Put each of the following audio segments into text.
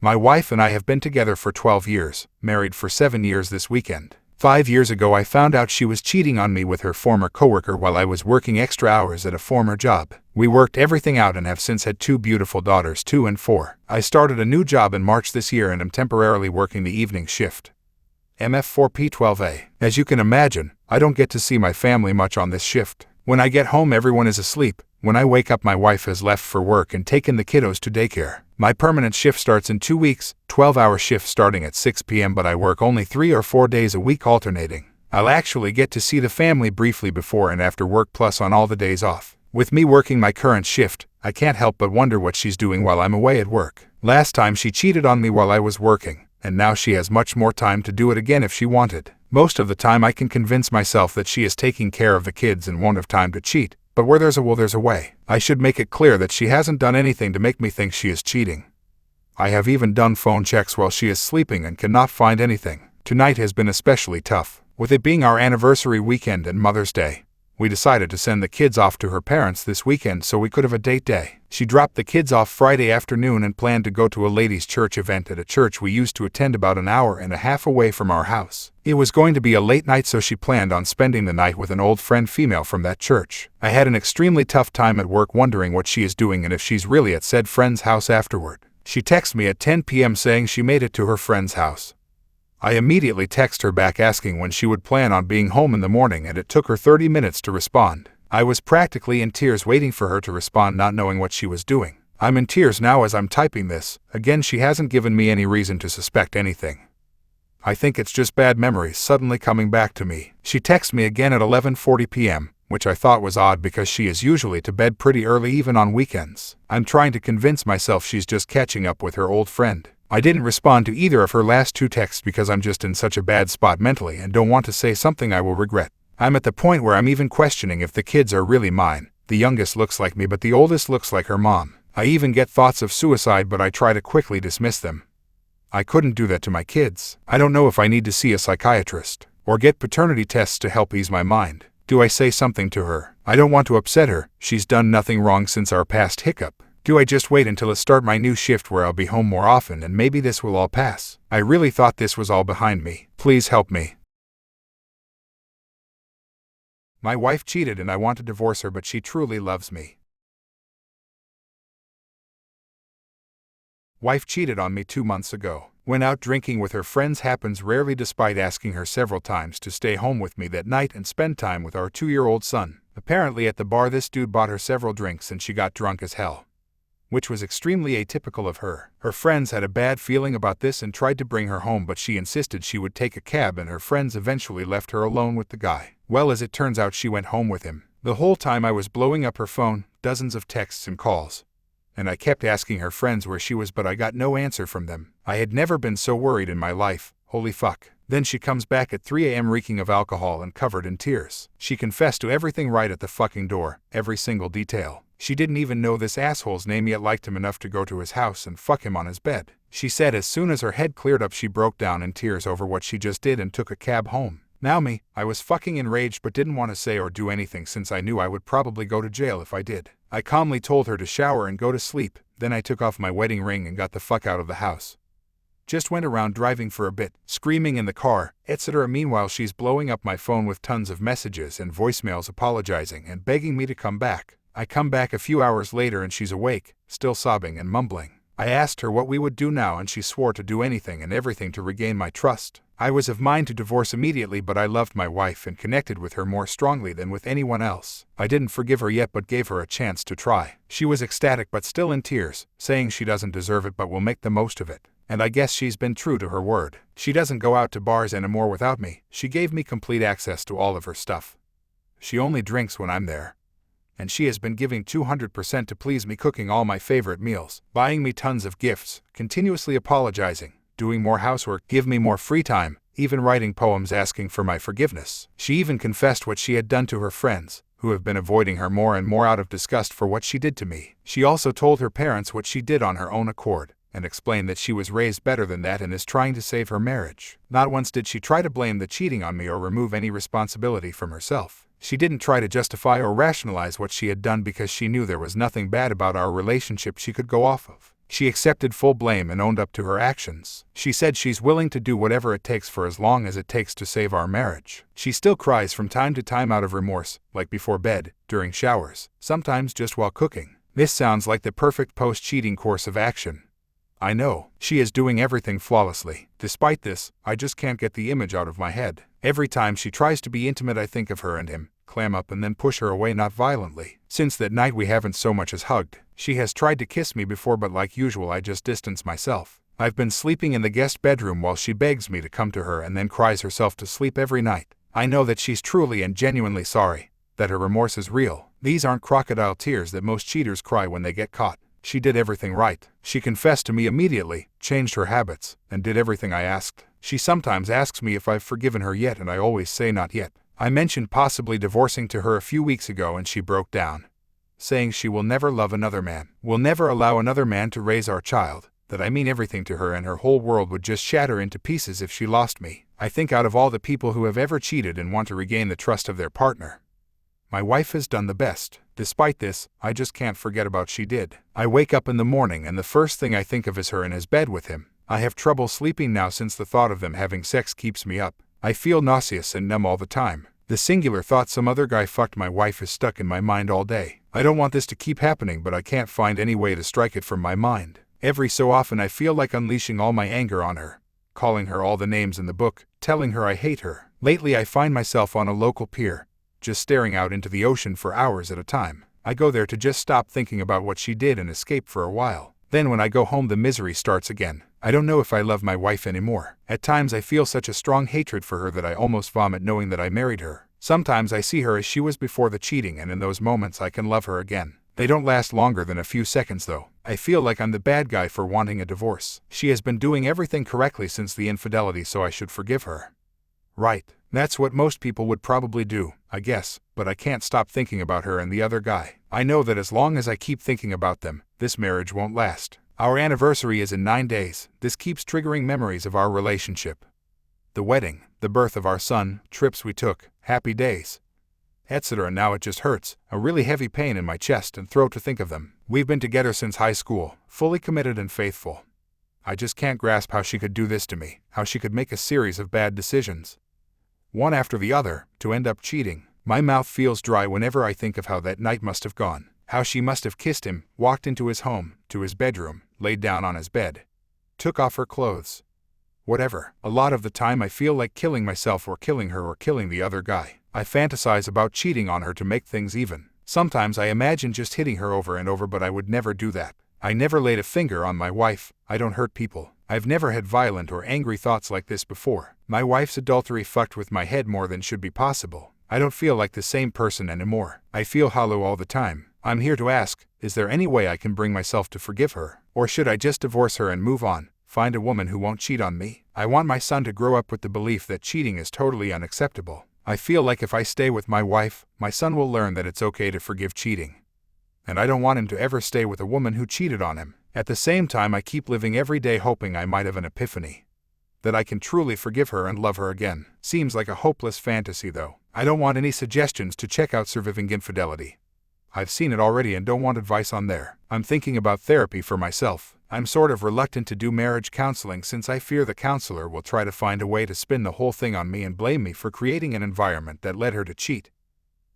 My wife and I have been together for 12 years, married for 7 years this weekend. 5 years ago I found out she was cheating on me with her former coworker while I was working extra hours at a former job. We worked everything out and have since had 2 beautiful daughters, 2 and 4. I started a new job in March this year and am temporarily working the evening shift. MF4P12A. As you can imagine, I don't get to see my family much on this shift. When I get home everyone is asleep. When I wake up my wife has left for work and taken the kiddos to daycare. My permanent shift starts in 2 weeks, 12-hour shift starting at 6 p.m. but I work only 3 or 4 days a week alternating. I'll actually get to see the family briefly before and after work plus on all the days off. With me working my current shift, I can't help but wonder what she's doing while I'm away at work. Last time she cheated on me while I was working, and now she has much more time to do it again if she wanted. Most of the time I can convince myself that she is taking care of the kids and won't have time to cheat. But where there's a will, there's a way. I should make it clear that she hasn't done anything to make me think she is cheating. I have even done phone checks while she is sleeping and cannot find anything. Tonight has been especially tough. With it being our anniversary weekend and Mother's Day, we decided to send the kids off to her parents this weekend so we could have a date day. She dropped the kids off Friday afternoon and planned to go to a ladies' church event at a church we used to attend about an hour and a half away from our house. It was going to be a late night, so she planned on spending the night with an old friend female from that church. I had an extremely tough time at work wondering what she is doing and if she's really at said friend's house afterward. She texted me at 10 p.m. saying she made it to her friend's house. I immediately texted her back asking when she would plan on being home in the morning, and it took her 30 minutes to respond. I was practically in tears waiting for her to respond, not knowing what she was doing. I'm in tears now as I'm typing this. Again, she hasn't given me any reason to suspect anything. I think it's just bad memories suddenly coming back to me. She texted me again at 11:40 p.m., which I thought was odd because she is usually to bed pretty early even on weekends. I'm trying to convince myself she's just catching up with her old friend. I didn't respond to either of her last 2 texts because I'm just in such a bad spot mentally and don't want to say something I will regret. I'm at the point where I'm even questioning if the kids are really mine. The youngest looks like me, but the oldest looks like her mom. I even get thoughts of suicide, but I try to quickly dismiss them. I couldn't do that to my kids. I don't know if I need to see a psychiatrist or get paternity tests to help ease my mind. Do I say something to her? I don't want to upset her. She's done nothing wrong since our past hiccup. Do I just wait until I start my new shift where I'll be home more often and maybe this will all pass? I really thought this was all behind me. Please help me. My wife cheated and I want to divorce her, but she truly loves me. Wife cheated on me 2 months ago. Went out drinking with her friends, happens rarely despite asking her several times to stay home with me that night and spend time with our 2-year-old son. Apparently at the bar this dude bought her several drinks and she got drunk as hell, which was extremely atypical of her. Her friends had a bad feeling about this and tried to bring her home, but she insisted she would take a cab and her friends eventually left her alone with the guy. Well, as it turns out, she went home with him. The whole time I was blowing up her phone, dozens of texts and calls, and I kept asking her friends where she was, but I got no answer from them. I had never been so worried in my life. Holy fuck. Then she comes back at 3 a.m. reeking of alcohol and covered in tears. She confessed to everything right at the fucking door, every single detail. She didn't even know this asshole's name yet liked him enough to go to his house and fuck him on his bed. She said as soon as her head cleared up she broke down in tears over what she just did and took a cab home. Now me, I was fucking enraged but didn't want to say or do anything since I knew I would probably go to jail if I did. I calmly told her to shower and go to sleep. Then I took off my wedding ring and got the fuck out of the house. Just went around driving for a bit, screaming in the car, etc. Meanwhile she's blowing up my phone with tons of messages and voicemails apologizing and begging me to come back. I come back a few hours later and she's awake, still sobbing and mumbling. I asked her what we would do now and she swore to do anything and everything to regain my trust. I was of mind to divorce immediately, but I loved my wife and connected with her more strongly than with anyone else. I didn't forgive her yet but gave her a chance to try. She was ecstatic but still in tears, saying she doesn't deserve it but will make the most of it. And I guess she's been true to her word. She doesn't go out to bars anymore without me. She gave me complete access to all of her stuff. She only drinks when I'm there. And she has been giving 200% to please me, cooking all my favorite meals, buying me tons of gifts, continuously apologizing, doing more housework, give me more free time, even writing poems asking for my forgiveness. She even confessed what she had done to her friends, who have been avoiding her more and more out of disgust for what she did to me. She also told her parents what she did on her own accord, and explained that she was raised better than that and is trying to save her marriage. Not once did she try to blame the cheating on me or remove any responsibility from herself. She didn't try to justify or rationalize what she had done because she knew there was nothing bad about our relationship she could go off of. She accepted full blame and owned up to her actions. She said she's willing to do whatever it takes for as long as it takes to save our marriage. She still cries from time to time out of remorse, like before bed, during showers, sometimes just while cooking. This sounds like the perfect post-cheating course of action. I know, she is doing everything flawlessly. Despite this, I just can't get the image out of my head. Every time she tries to be intimate I think of her and him, clam up and then push her away, not violently. Since that night we haven't so much as hugged. She has tried to kiss me before, but like usual I just distance myself. I've been sleeping in the guest bedroom while she begs me to come to her and then cries herself to sleep every night. I know that she's truly and genuinely sorry, that her remorse is real. These aren't crocodile tears that most cheaters cry when they get caught. She did everything right. She confessed to me immediately, changed her habits, and did everything I asked. She sometimes asks me if I've forgiven her yet, and I always say not yet. I mentioned possibly divorcing to her a few weeks ago and she broke down, saying she will never love another man, will never allow another man to raise our child, that I mean everything to her and her whole world would just shatter into pieces if she lost me. I think out of all the people who have ever cheated and want to regain the trust of their partner, my wife has done the best. Despite this, I just can't forget about she did. I wake up in the morning and the first thing I think of is her in his bed with him. I have trouble sleeping now since the thought of them having sex keeps me up. I feel nauseous and numb all the time. The singular thought some other guy fucked my wife is stuck in my mind all day. I don't want this to keep happening, but I can't find any way to strike it from my mind. Every so often I feel like unleashing all my anger on her, calling her all the names in the book, telling her I hate her. Lately I find myself on a local pier, just staring out into the ocean for hours at a time. I go there to just stop thinking about what she did and escape for a while. Then when I go home the misery starts again. I don't know if I love my wife anymore. At times I feel such a strong hatred for her that I almost vomit knowing that I married her. Sometimes I see her as she was before the cheating, and in those moments I can love her again. They don't last longer than a few seconds though. I feel like I'm the bad guy for wanting a divorce. She has been doing everything correctly since the infidelity, so I should forgive her. Right. That's what most people would probably do, I guess, but I can't stop thinking about her and the other guy. I know that as long as I keep thinking about them, this marriage won't last. Our anniversary is in 9 days. This keeps triggering memories of our relationship. The wedding, the birth of our son, trips we took, happy days, etc. Now it just hurts, a really heavy pain in my chest and throat to think of them. We've been together since high school, fully committed and faithful. I just can't grasp how she could do this to me, how she could make a series of bad decisions, one after the other, to end up cheating. My mouth feels dry whenever I think of how that night must have gone, how she must have kissed him, walked into his home, to his bedroom, laid down on his bed, took off her clothes. Whatever. A lot of the time I feel like killing myself or killing her or killing the other guy. I fantasize about cheating on her to make things even. Sometimes I imagine just hitting her over and over, but I would never do that. I never laid a finger on my wife. I don't hurt people. I've never had violent or angry thoughts like this before. My wife's adultery fucked with my head more than should be possible. I don't feel like the same person anymore. I feel hollow all the time. I'm here to ask, is there any way I can bring myself to forgive her? Or should I just divorce her and move on? Find a woman who won't cheat on me? I want my son to grow up with the belief that cheating is totally unacceptable. I feel like if I stay with my wife, my son will learn that it's okay to forgive cheating. And I don't want him to ever stay with a woman who cheated on him. At the same time I keep living every day hoping I might have an epiphany, that I can truly forgive her and love her again. Seems like a hopeless fantasy though. I don't want any suggestions to check out Surviving Infidelity. I've seen it already and don't want advice on there. I'm thinking about therapy for myself. I'm sort of reluctant to do marriage counseling since I fear the counselor will try to find a way to spin the whole thing on me and blame me for creating an environment that led her to cheat.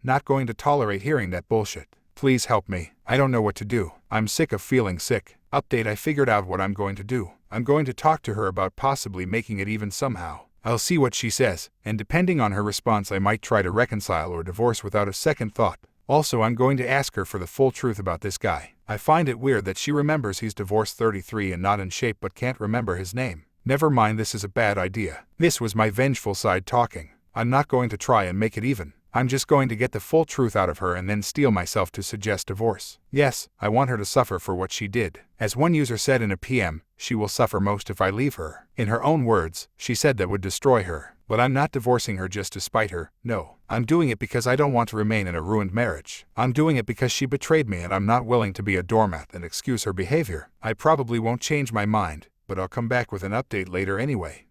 Not going to tolerate hearing that bullshit. Please help me. I don't know what to do. I'm sick of feeling sick. Update: I figured out what I'm going to do. I'm going to talk to her about possibly making it even somehow. I'll see what she says, and depending on her response I might try to reconcile or divorce without a second thought. Also, I'm going to ask her for the full truth about this guy. I find it weird that she remembers he's divorced 33 and not in shape but can't remember his name. Never mind, this is a bad idea. This was my vengeful side talking. I'm not going to try and make it even. I'm just going to get the full truth out of her and then steel myself to suggest divorce. Yes, I want her to suffer for what she did. As one user said in a PM, she will suffer most if I leave her. In her own words, she said that would destroy her. But I'm not divorcing her just to spite her. No, I'm doing it because I don't want to remain in a ruined marriage. I'm doing it because she betrayed me and I'm not willing to be a doormat and excuse her behavior. I probably won't change my mind, but I'll come back with an update later anyway.